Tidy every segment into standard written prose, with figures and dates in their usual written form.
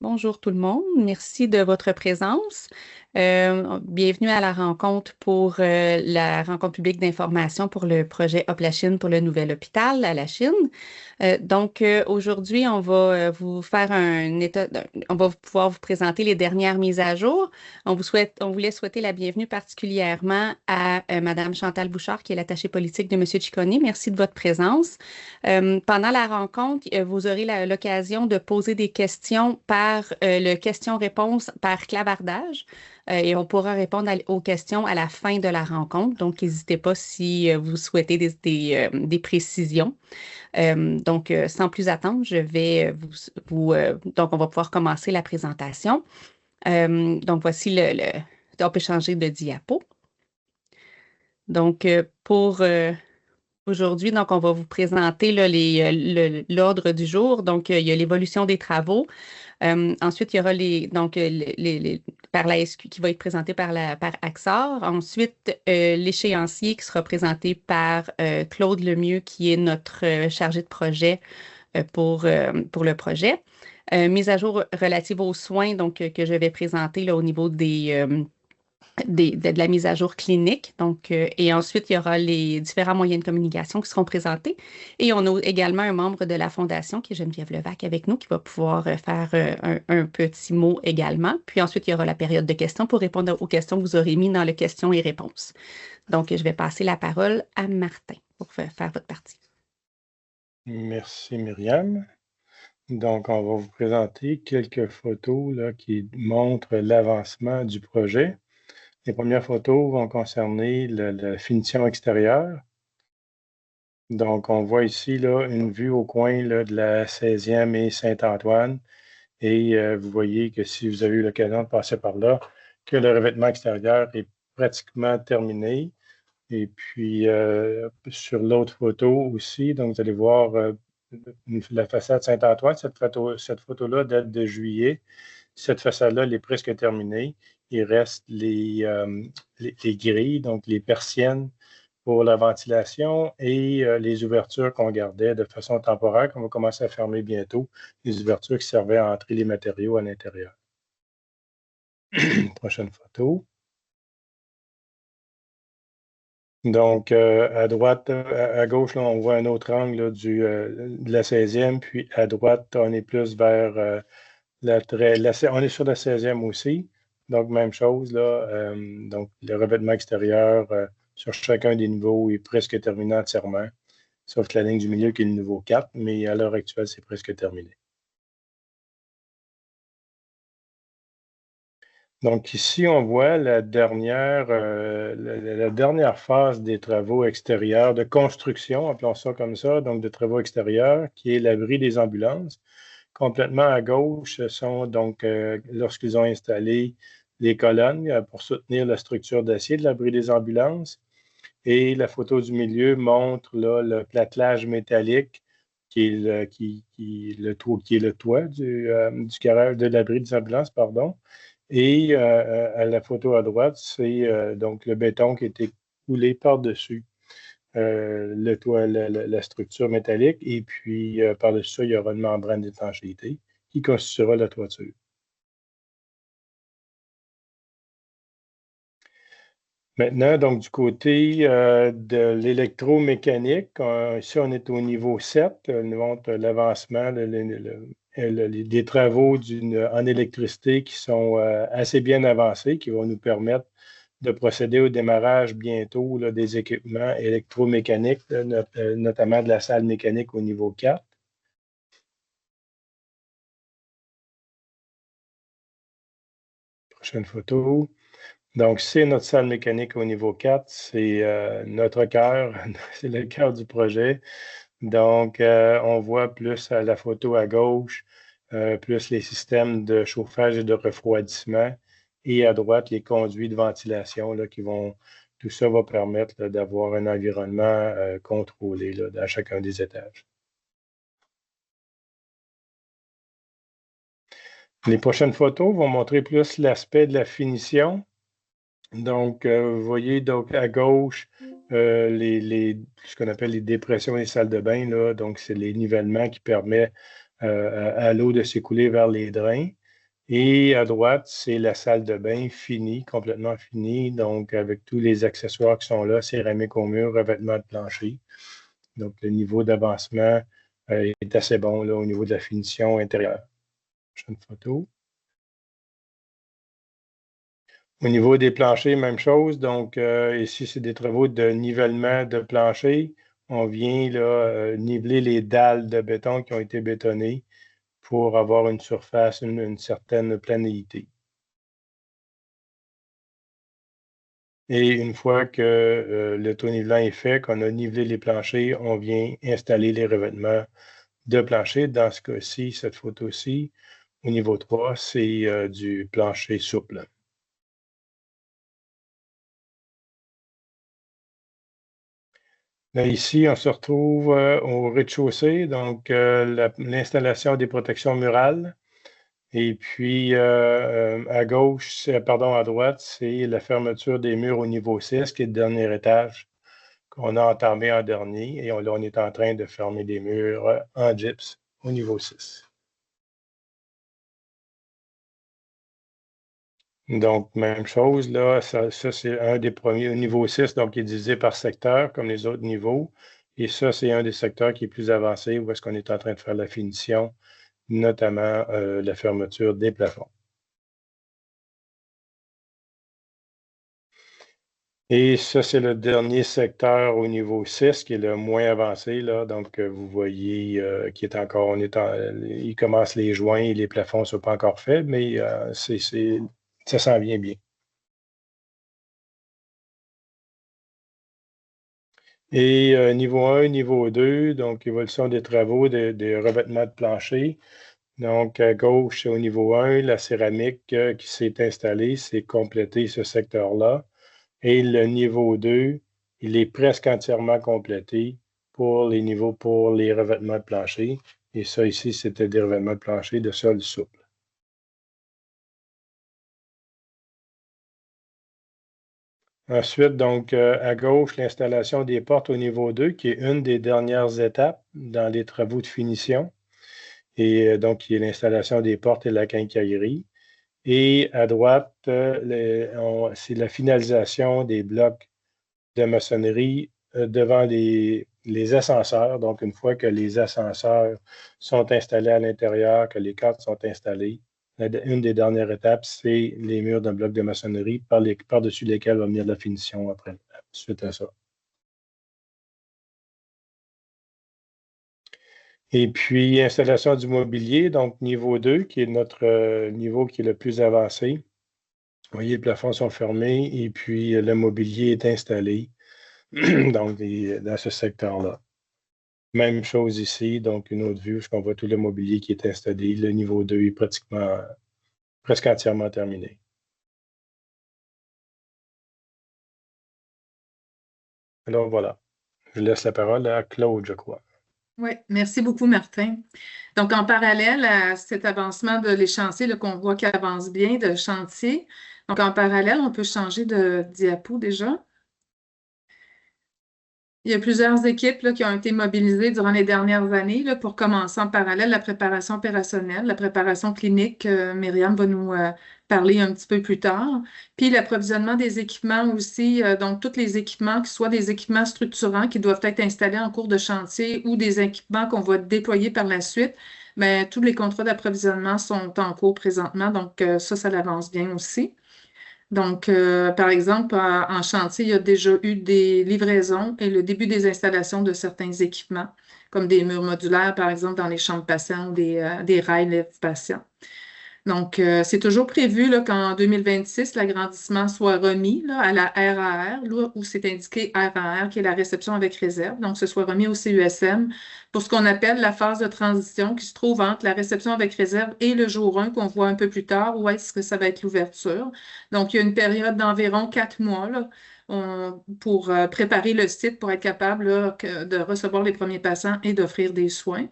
Bonjour tout le monde, merci de votre présence. Bienvenue à la rencontre pour la rencontre publique d'information pour le projet Hop la Chine pour le nouvel hôpital à la Chine. Aujourd'hui, on va vous faire on va pouvoir vous présenter les dernières mises à jour. On voulait souhaiter la bienvenue particulièrement à Madame Chantal Bouchard, qui est l'attachée politique de Monsieur Ciccone. Merci de votre présence. Pendant la rencontre, vous aurez l'occasion de poser des questions par le question-réponse par clavardage et on pourra répondre aux questions à la fin de la rencontre. Donc, n'hésitez pas si vous souhaitez des précisions. Sans plus attendre, je vais donc, on va pouvoir commencer la présentation. Voici on peut changer de diapo. Pour aujourd'hui, donc, on va vous présenter là, l'ordre du jour. Il y a l'évolution des travaux. Ensuite, il y aura par la SQ qui va être présenté par Axar. Ensuite, l'échéancier qui sera présenté par Claude Lemieux, qui est notre chargé de projet pour le projet. Mise à jour relative aux soins que je vais présenter là, au niveau de la mise à jour clinique. Et ensuite, il y aura les différents moyens de communication qui seront présentés. Et on a également un membre de la Fondation, qui est Geneviève Levac, avec nous, qui va pouvoir faire un petit mot également. Puis ensuite, il y aura la période de questions pour répondre aux questions que vous aurez mis dans le questions et réponses. Donc, je vais passer la parole à Martin pour faire votre partie. Merci Myriam. Donc, on va vous présenter quelques photos là, qui montrent l'avancement du projet. Les premières photos vont concerner la finition extérieure. Donc, on voit ici là, une vue au coin là, de la 16e et Saint-Antoine. Et vous voyez que si vous avez eu l'occasion de passer par là, que le revêtement extérieur est pratiquement terminé. Et puis, sur l'autre photo aussi, donc vous allez voir la façade Saint-Antoine. Cette photo-là date de juillet. Cette façade-là, elle est presque terminée. Il reste les grilles, donc les persiennes pour la ventilation et les ouvertures qu'on gardait de façon temporaire, qu'on va commencer à fermer bientôt, les ouvertures qui servaient à entrer les matériaux à l'intérieur. Prochaine photo. Donc, à droite, à gauche, là, on voit un autre angle là, de la 16e, puis à droite, on est plus vers on est sur la 16e aussi. Donc, même chose, là. Donc, le revêtement extérieur sur chacun des niveaux est presque terminé entièrement, sauf la ligne du milieu qui est le niveau 4, mais à l'heure actuelle, c'est presque terminé. Donc ici, on voit la dernière phase des travaux extérieurs de construction, appelons ça comme ça, donc de travaux extérieurs, qui est l'abri des ambulances. Complètement à gauche, ce sont donc, lorsqu'ils ont installé les colonnes pour soutenir la structure d'acier de l'abri des ambulances. Et la photo du milieu montre là, le platelage métallique qui est le toit du garage de l'abri des ambulances, pardon. Et à la photo à droite, c'est donc le béton qui a été coulé par-dessus le toit, la structure métallique. Et puis, par-dessus ça, il y aura une membrane d'étanchéité qui constituera la toiture. Maintenant, donc, du côté de l'électromécanique, ici, on est au niveau 7, nous montre l'avancement des travaux en électricité qui sont assez bien avancés, qui vont nous permettre de procéder au démarrage bientôt là, des équipements électromécaniques, notamment de la salle mécanique au niveau 4. Prochaine photo. Donc, c'est notre salle mécanique au niveau 4, c'est notre cœur, c'est le cœur du projet. Donc, on voit plus à la photo à gauche, plus les systèmes de chauffage et de refroidissement, et à droite, les conduits de ventilation là, tout ça va permettre d'avoir un environnement contrôlé là, dans chacun des étages. Les prochaines photos vont montrer plus l'aspect de la finition. Donc, vous voyez donc à gauche ce qu'on appelle les dépressions des salles de bain. Là. Donc, c'est les nivellements qui permettent à l'eau de s'écouler vers les drains. Et à droite, c'est la salle de bain finie, complètement finie, donc avec tous les accessoires qui sont là, céramique au mur, revêtement de plancher. Donc, le niveau d'avancement est assez bon là, au niveau de la finition intérieure. Prochaine photo. Au niveau des planchers, même chose. Donc, ici, c'est des travaux de nivellement de plancher. On vient là, niveler les dalles de béton qui ont été bétonnées pour avoir une surface, une certaine planéité. Et une fois que le taux nivelant est fait, qu'on a nivelé les planchers, on vient installer les revêtements de plancher. Dans ce cas-ci, cette photo-ci, au niveau 3, c'est du plancher souple. Là, ici, on se retrouve au rez-de-chaussée, donc l'installation des protections murales. Et puis, à gauche, pardon, à droite, c'est la fermeture des murs au niveau 6, qui est le dernier étage qu'on a entamé en dernier. Et là, on est en train de fermer des murs en gyps au niveau 6. Donc, même chose, là, ça c'est un des premiers au niveau 6, donc qui est divisé par secteur, comme les autres niveaux. Et ça, c'est un des secteurs qui est plus avancé, où est-ce qu'on est en train de faire la finition, notamment la fermeture des plafonds. Et ça, c'est le dernier secteur au niveau 6, qui est le moins avancé, là. Donc, vous voyez qui est encore, il commence les joints et les plafonds ne sont pas encore faits, mais ça s'en vient bien. Et niveau 1, niveau 2, donc évolution des travaux des revêtements de plancher. Donc, à gauche, c'est au niveau 1, la céramique qui s'est installée, c'est complété ce secteur-là. Et le niveau 2, il est presque entièrement complété pour les niveaux pour les revêtements de plancher. Et ça ici, c'était des revêtements de plancher de sol souple. Ensuite, donc, à gauche, l'installation des portes au niveau 2, qui est une des dernières étapes dans les travaux de finition. Et donc, qui est l'installation des portes et la quincaillerie. Et à droite, c'est la finalisation des blocs de maçonnerie devant les ascenseurs. Donc, une fois que les ascenseurs sont installés à l'intérieur, que les cadres sont installés, une des dernières étapes, c'est les murs d'un bloc de maçonnerie par-dessus lesquels va venir la finition après, suite à ça. Et puis, installation du mobilier, donc niveau 2, qui est notre niveau qui est le plus avancé. Vous voyez, les plafonds sont fermés et puis le mobilier est installé donc dans ce secteur-là. Même chose ici, donc une autre vue, on voit tout le mobilier qui est installé. Le niveau 2 est presque entièrement terminé. Alors voilà, je laisse la parole à Claude, je crois. Oui, merci beaucoup, Martin. Donc, en parallèle à cet avancement de l'échéancier, qu'on voit qu'il avance bien de chantier, donc en parallèle, on peut changer de diapo déjà. Il y a plusieurs équipes là, qui ont été mobilisées durant les dernières années là, pour commencer en parallèle la préparation opérationnelle, la préparation clinique. Myriam va nous parler un petit peu plus tard. Puis l'approvisionnement des équipements aussi, donc tous les équipements, qui soient des équipements structurants qui doivent être installés en cours de chantier ou des équipements qu'on va déployer par la suite. Mais tous les contrats d'approvisionnement sont en cours présentement, donc ça avance bien aussi. Donc, par exemple, en chantier, il y a déjà eu des livraisons et le début des installations de certains équipements, comme des murs modulaires, par exemple, dans les chambres patients ou des rails lève-patients. Donc, c'est toujours prévu là, qu'en 2026, l'agrandissement soit remis là, à la RAR, là, où c'est indiqué RAR, qui est la réception avec réserve. Donc, ce soit remis au CUSM pour ce qu'on appelle la phase de transition qui se trouve entre la réception avec réserve et le jour 1 qu'on voit un peu plus tard, où est-ce que ça va être l'ouverture. Donc, il y a une période d'environ 4 mois là, pour préparer le site pour être capable là, de recevoir les premiers patients et d'offrir des soins.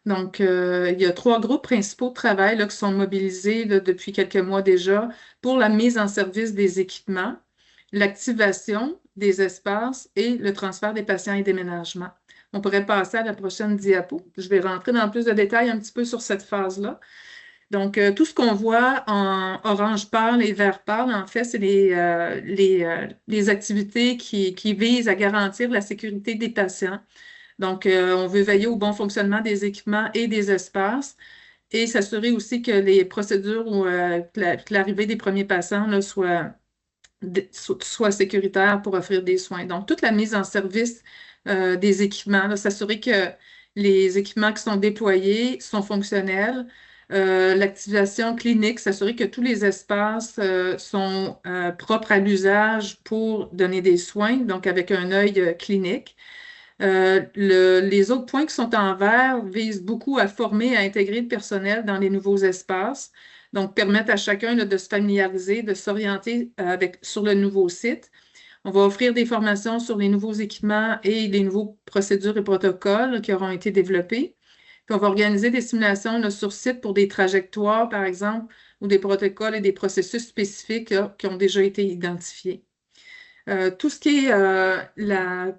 Donc, il y a 3 groupes principaux de travail là, qui sont mobilisés là, depuis quelques mois déjà pour la mise en service des équipements, l'activation des espaces et le transfert des patients et déménagement. On pourrait passer à la prochaine diapo. Je vais rentrer dans plus de détails un petit peu sur cette phase-là. Donc, tout ce qu'on voit en orange pâle et vert pâle, en fait, c'est les activités qui visent à garantir la sécurité des patients. Donc, on veut veiller au bon fonctionnement des équipements et des espaces et s'assurer aussi que les procédures ou que l'arrivée des premiers patients là, soit sécuritaire pour offrir des soins. Donc, toute la mise en service des équipements, là, s'assurer que les équipements qui sont déployés sont fonctionnels. L'activation clinique, s'assurer que tous les espaces sont propres à l'usage pour donner des soins, donc avec un œil clinique. Les autres points qui sont en vert visent beaucoup à former, à intégrer le personnel dans les nouveaux espaces, donc permettre à chacun là, de se familiariser, de s'orienter sur le nouveau site. On va offrir des formations sur les nouveaux équipements et les nouveaux procédures et protocoles qui auront été développés. Puis on va organiser des simulations là, sur site pour des trajectoires, par exemple, ou des protocoles et des processus spécifiques là, qui ont déjà été identifiés. Tout ce qui est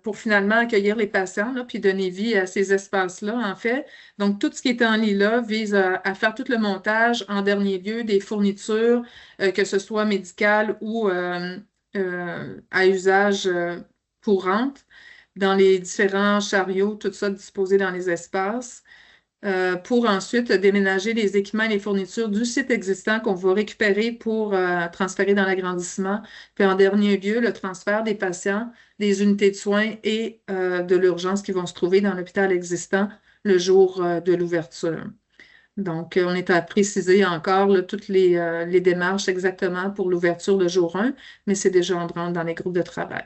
pour finalement accueillir les patients, là, puis donner vie à ces espaces-là, en fait. Donc, tout ce qui est en lilas vise à faire tout le montage, en dernier lieu, des fournitures, que ce soit médicales ou à usage courante, dans les différents chariots, tout ça disposé dans les espaces. Pour ensuite déménager les équipements et les fournitures du site existant qu'on va récupérer pour transférer dans l'agrandissement. Puis en dernier lieu, le transfert des patients, des unités de soins et de l'urgence qui vont se trouver dans l'hôpital existant le jour de l'ouverture. Donc, on est à préciser encore là, toutes les démarches exactement pour l'ouverture le jour 1, mais c'est déjà en branle dans les groupes de travail.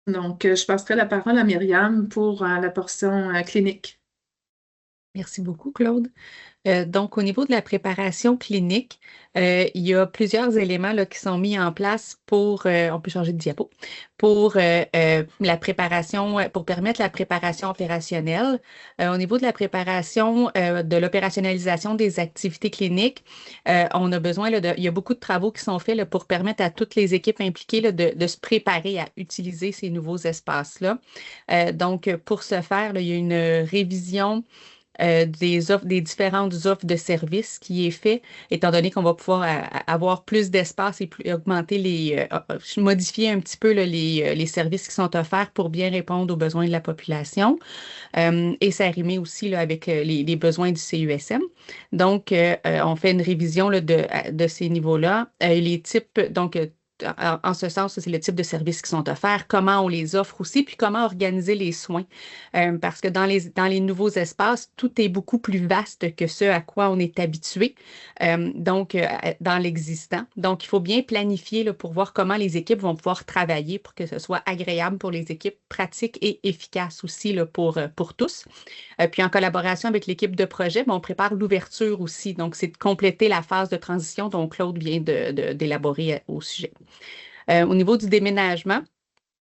Donc, je passerai la parole à Myriam pour la portion clinique. Merci beaucoup, Claude. Donc, au niveau de la préparation clinique, il y a plusieurs éléments là, qui sont mis en place pour, on peut changer de diapo, pour la préparation, pour permettre la préparation opérationnelle. Au niveau de la préparation, de l'opérationnalisation des activités cliniques, on a besoin, là, il y a beaucoup de travaux qui sont faits là, pour permettre à toutes les équipes impliquées là, de se préparer à utiliser ces nouveaux espaces-là. Donc, pour ce faire, là, il y a une révision des différentes offres de services qui est fait, étant donné qu'on va pouvoir avoir plus d'espace et augmenter modifier un petit peu là, les services qui sont offerts pour bien répondre aux besoins de la population et s'arrimer aussi là, avec les besoins du CUSM. Donc, on fait une révision là, de ces niveaux-là. Les types, donc, en ce sens, c'est le type de services qui sont offerts, comment on les offre aussi, puis comment organiser les soins. Parce que dans les nouveaux espaces, tout est beaucoup plus vaste que ce à quoi on est habitué, dans l'existant. Donc, il faut bien planifier là, pour voir comment les équipes vont pouvoir travailler pour que ce soit agréable pour les équipes, pratique et efficace aussi là, pour tous. Puis en collaboration avec l'équipe de projet, on prépare l'ouverture aussi. Donc, c'est de compléter la phase de transition dont Claude vient d'élaborer au sujet. Au niveau du déménagement,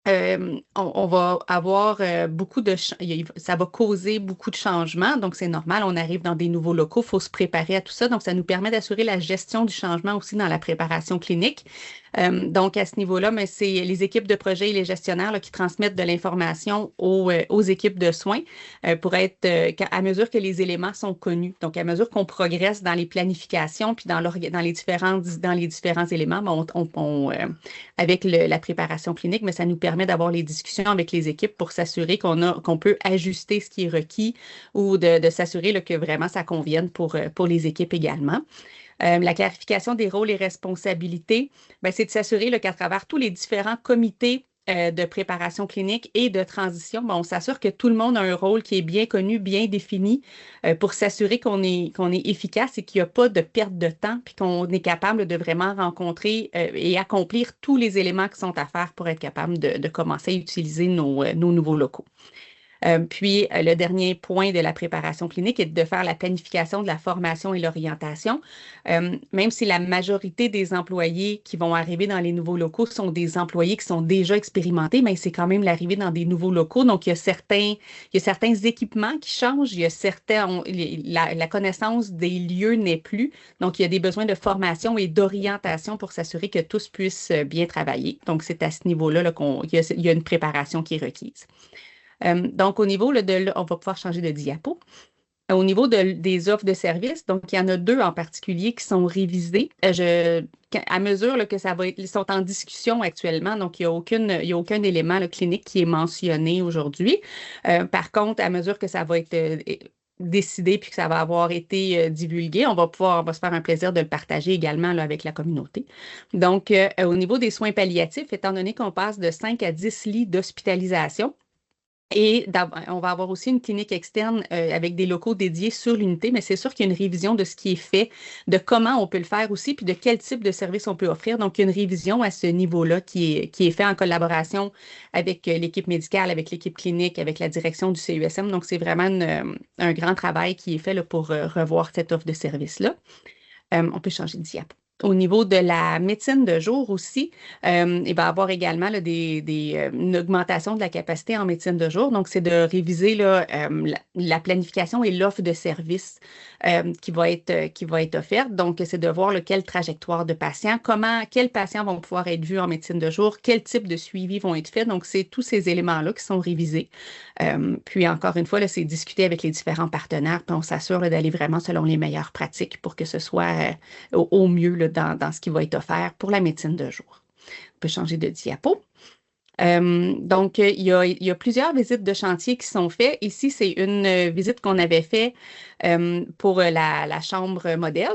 on va avoir ça va causer beaucoup de changements, donc c'est normal, on arrive dans des nouveaux locaux, il faut se préparer à tout ça, donc ça nous permet d'assurer la gestion du changement aussi dans la préparation clinique. Donc à ce niveau-là, mais c'est les équipes de projet et les gestionnaires là, qui transmettent de l'information aux équipes de soins pour être, à mesure que les éléments sont connus, donc à mesure qu'on progresse dans les planifications puis dans les différents éléments, avec la préparation clinique, mais ça nous permet d'avoir les discussions avec les équipes pour s'assurer qu'on peut ajuster ce qui est requis ou de s'assurer là, que vraiment ça convienne pour les équipes également. La clarification des rôles et responsabilités, c'est de s'assurer là, qu'à travers tous les différents comités de préparation clinique et de transition, on s'assure que tout le monde a un rôle qui est bien connu, bien défini pour s'assurer qu'on est efficace et qu'il n'y a pas de perte de temps puis qu'on est capable de vraiment rencontrer et accomplir tous les éléments qui sont à faire pour être capable de commencer à utiliser nos nouveaux locaux. Puis, le dernier point de la préparation clinique est de faire la planification de la formation et l'orientation. Même si la majorité des employés qui vont arriver dans les nouveaux locaux sont des employés qui sont déjà expérimentés, mais c'est quand même l'arrivée dans des nouveaux locaux. Donc, il y a certains équipements qui changent. Il y a la connaissance des lieux n'est plus. Donc, il y a des besoins de formation et d'orientation pour s'assurer que tous puissent bien travailler. Donc, c'est à ce niveau-là là, il y a une préparation qui est requise. Donc, au niveau on va pouvoir changer de diapo. Au niveau des offres de services, donc il y en a 2 en particulier qui sont révisées. À mesure là, que ça va être, ils sont en discussion actuellement, donc il n'y a aucun élément là, clinique qui est mentionné aujourd'hui. Par contre, à mesure que ça va être décidé puis que ça va avoir été divulgué, on va se faire un plaisir de le partager également là, avec la communauté. Donc, au niveau des soins palliatifs, étant donné qu'on passe de 5 à 10 lits d'hospitalisation, et on va avoir aussi une clinique externe avec des locaux dédiés sur l'unité, mais c'est sûr qu'il y a une révision de ce qui est fait, de comment on peut le faire aussi, puis de quel type de service on peut offrir. Donc, il y a une révision à ce niveau-là qui est fait en collaboration avec l'équipe médicale, avec l'équipe clinique, avec la direction du CUSM. Donc, c'est vraiment un grand travail qui est fait là, pour revoir cette offre de service-là. On peut changer de diapo. Au niveau de la médecine de jour aussi, il va y avoir également là, une augmentation de la capacité en médecine de jour. Donc, c'est de réviser là, la planification et l'offre de services qui va être offerte. Donc, c'est de voir quelle trajectoire de patients, quels patients vont pouvoir être vus en médecine de jour, quel type de suivi vont être faits. Donc, c'est tous ces éléments-là qui sont révisés. Puis, encore une fois, là, c'est discuter avec les différents partenaires, puis on s'assure d'aller vraiment selon les meilleures pratiques pour que ce soit au mieux là, dans ce qui va être offert pour la médecine de jour. On peut changer de diapo. Donc, il y a plusieurs visites de chantier qui sont faites. Ici, c'est une visite qu'on avait faite pour la chambre modèle.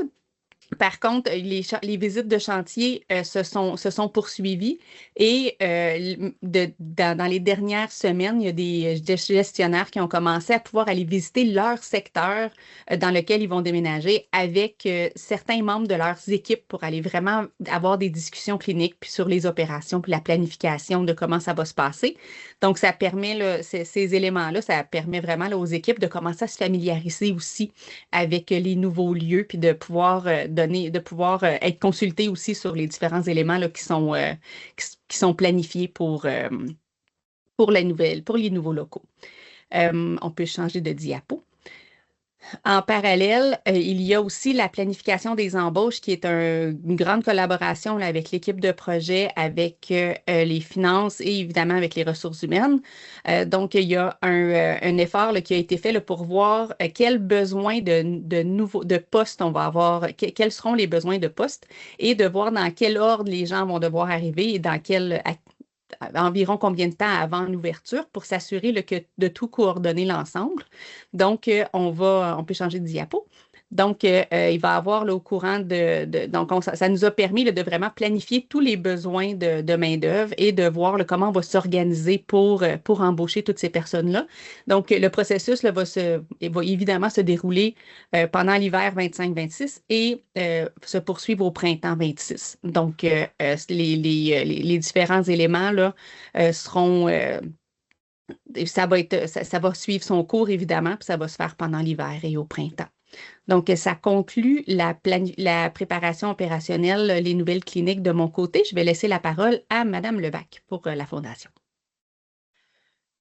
Par contre, les visites de chantier se sont poursuivies et dans les dernières semaines, il y a des gestionnaires qui ont commencé à pouvoir aller visiter leur secteur dans lequel ils vont déménager avec certains membres de leurs équipes pour aller vraiment avoir des discussions cliniques puis sur les opérations puis la planification de comment ça va se passer. Donc, ça permet, là, ces éléments-là, ça permet vraiment là, aux équipes de commencer à se familiariser aussi avec les nouveaux lieux puis de pouvoir être consulté aussi sur les différents éléments là, qui sont planifiés pour les nouveaux locaux. On peut changer de diapo. En parallèle, il y a aussi la planification des embauches qui est une grande collaboration là, avec l'équipe de projet, avec les finances et évidemment avec les ressources humaines. Donc, il y a un effort là, qui a été fait là, pour voir quels besoins de postes on va avoir, quels seront les besoins de postes et de voir dans quel ordre les gens vont devoir arriver et environ combien de temps avant l'ouverture pour s'assurer de tout coordonner l'ensemble. Donc, on peut changer de diapo. Donc, il va y avoir là, au courant donc, ça nous a permis là, de vraiment planifier tous les besoins de main-d'œuvre et de voir là, comment on va s'organiser pour embaucher toutes ces personnes-là. Donc, le processus là, va évidemment se dérouler pendant l'hiver 25-26 et se poursuivre au printemps 26. Donc, les différents éléments là, seront. Ça va suivre son cours, évidemment, puis ça va se faire pendant l'hiver et au printemps. Donc, ça conclut la préparation opérationnelle, les nouvelles cliniques de mon côté. Je vais laisser la parole à Mme Levac pour la Fondation.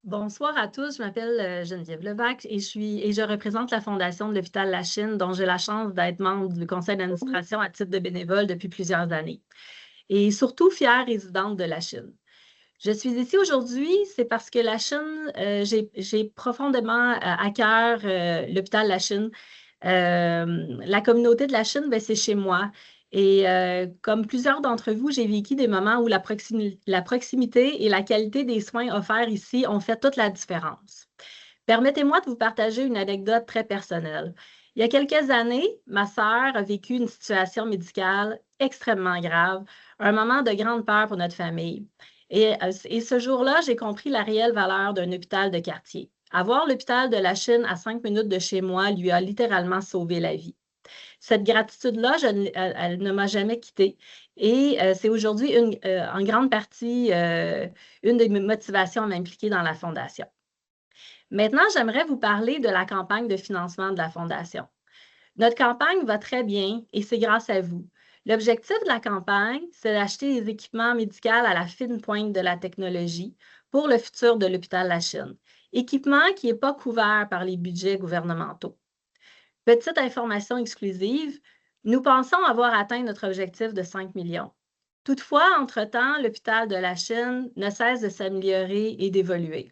Bonsoir à tous, je m'appelle Geneviève Levac et je représente la Fondation de l'Hôpital La Chine, dont j'ai la chance d'être membre du conseil d'administration à titre de bénévole depuis plusieurs années. Et surtout fière résidente de La Chine. Je suis ici aujourd'hui, c'est parce que La Chine, j'ai profondément à cœur l'hôpital La Chine. La communauté de La Chine, c'est chez moi. Et comme plusieurs d'entre vous, j'ai vécu des moments où la proximité et la qualité des soins offerts ici ont fait toute la différence. Permettez-moi de vous partager une anecdote très personnelle. Il y a quelques années, ma sœur a vécu une situation médicale extrêmement grave, un moment de grande peur pour notre famille. Et ce jour-là, j'ai compris la réelle valeur d'un hôpital de quartier. Avoir l'hôpital de La Chine à 5 minutes de chez moi lui a littéralement sauvé la vie. Cette gratitude-là, elle ne m'a jamais quittée. Et c'est aujourd'hui en grande partie une de mes motivations à m'impliquer dans la Fondation. Maintenant, j'aimerais vous parler de la campagne de financement de la Fondation. Notre campagne va très bien et c'est grâce à vous. L'objectif de la campagne, c'est d'acheter des équipements médicaux à la fine pointe de la technologie pour le futur de l'hôpital La Chine. Équipement qui n'est pas couvert par les budgets gouvernementaux. Petite information exclusive, nous pensons avoir atteint notre objectif de 5 millions. Toutefois, entre-temps, l'hôpital de La Chine ne cesse de s'améliorer et d'évoluer.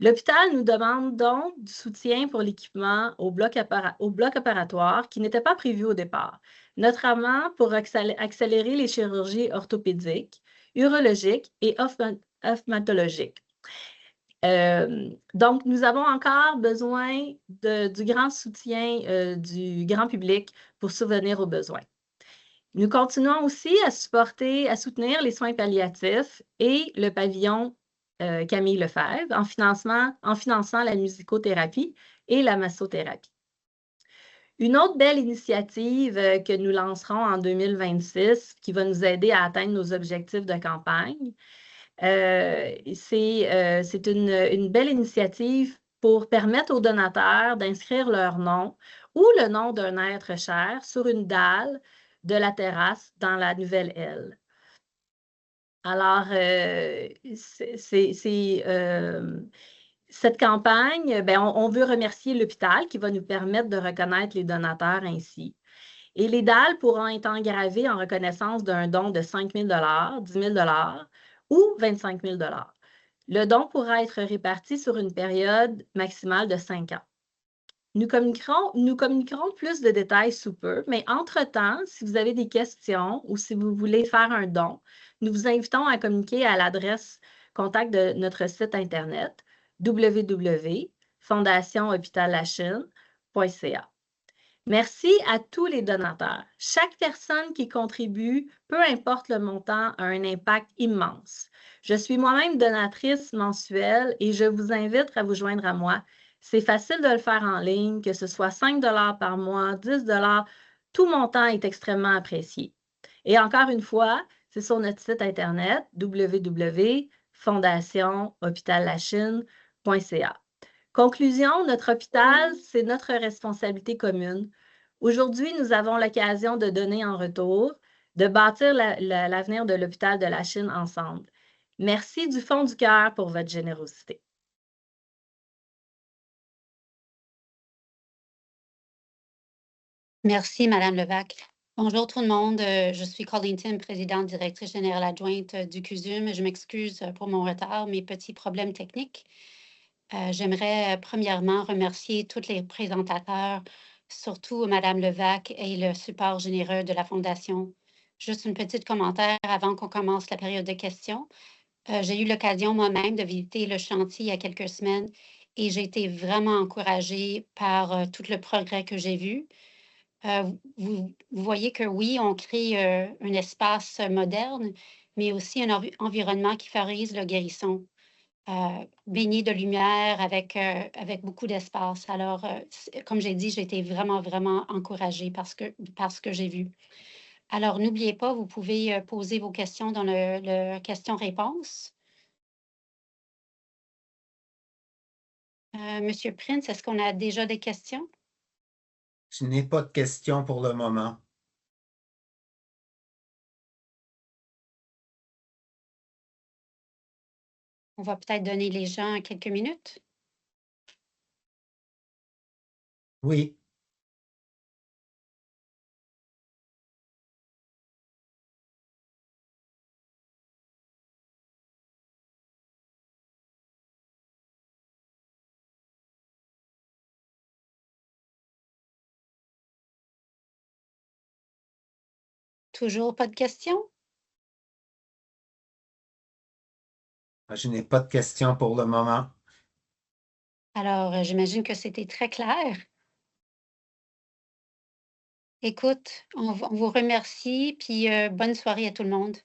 L'hôpital nous demande donc du soutien pour l'équipement au bloc opératoire qui n'était pas prévu au départ, notamment pour accélérer les chirurgies orthopédiques, urologiques et ophtalmologiques. Donc, nous avons encore besoin du grand soutien du grand public pour subvenir aux besoins. Nous continuons aussi à soutenir les soins palliatifs et le pavillon Camille Lefebvre en finançant la musicothérapie et la massothérapie. Une autre belle initiative que nous lancerons en 2026 qui va nous aider à atteindre nos objectifs de campagne, c'est une belle initiative pour permettre aux donateurs d'inscrire leur nom ou le nom d'un être cher sur une dalle de la terrasse dans la nouvelle aile. Alors, cette campagne, ben, on veut remercier l'hôpital qui va nous permettre de reconnaître les donateurs ainsi. Et les dalles pourront être engravées en reconnaissance d'un don de 5 000 10 000 ou 25 000 Le don pourra être réparti sur une période maximale de 5 ans. Nous communiquerons plus de détails sous peu, mais entre-temps, si vous avez des questions ou si vous voulez faire un don, nous vous invitons à communiquer à l'adresse contact de notre site Internet www.fondationhôpitallachine.ca. Merci à tous les donateurs. Chaque personne qui contribue, peu importe le montant, a un impact immense. Je suis moi-même donatrice mensuelle et je vous invite à vous joindre à moi. C'est facile de le faire en ligne, que ce soit 5 $ par mois, 10 $, tout montant est extrêmement apprécié. Et encore une fois, c'est sur notre site Internet www.fondationhôpitallachine.ca. Conclusion, notre hôpital, c'est notre responsabilité commune. Aujourd'hui, nous avons l'occasion de donner en retour, de bâtir l'avenir de l'hôpital de la Chine ensemble. Merci du fond du cœur pour votre générosité. Merci, Madame Levac. Bonjour tout le monde. Je suis Colleen Tim, présidente directrice générale adjointe du CUSUM. Je m'excuse pour mon retard, mes petits problèmes techniques. J'aimerais premièrement remercier tous les présentateurs, surtout Madame Levac et le support généreux de la Fondation. Juste un petit commentaire avant qu'on commence la période de questions. J'ai eu l'occasion moi-même de visiter le chantier il y a quelques semaines et j'ai été vraiment encouragée par tout le progrès que j'ai vu. Vous voyez que oui, on crée un espace moderne, mais aussi un environnement qui favorise le guérisson, baigné de lumière avec beaucoup d'espace. Alors, comme j'ai dit, j'ai été vraiment, vraiment encouragée par ce que j'ai vu. Alors, n'oubliez pas, vous pouvez poser vos questions dans le question-réponse. Monsieur Prince, est-ce qu'on a déjà des questions? Je n'ai pas de questions pour le moment. On va peut-être donner les gens quelques minutes. Oui. Toujours pas de questions? Je n'ai pas de questions pour le moment. Alors, j'imagine que c'était très clair. Écoute, on vous remercie, puis bonne soirée à tout le monde.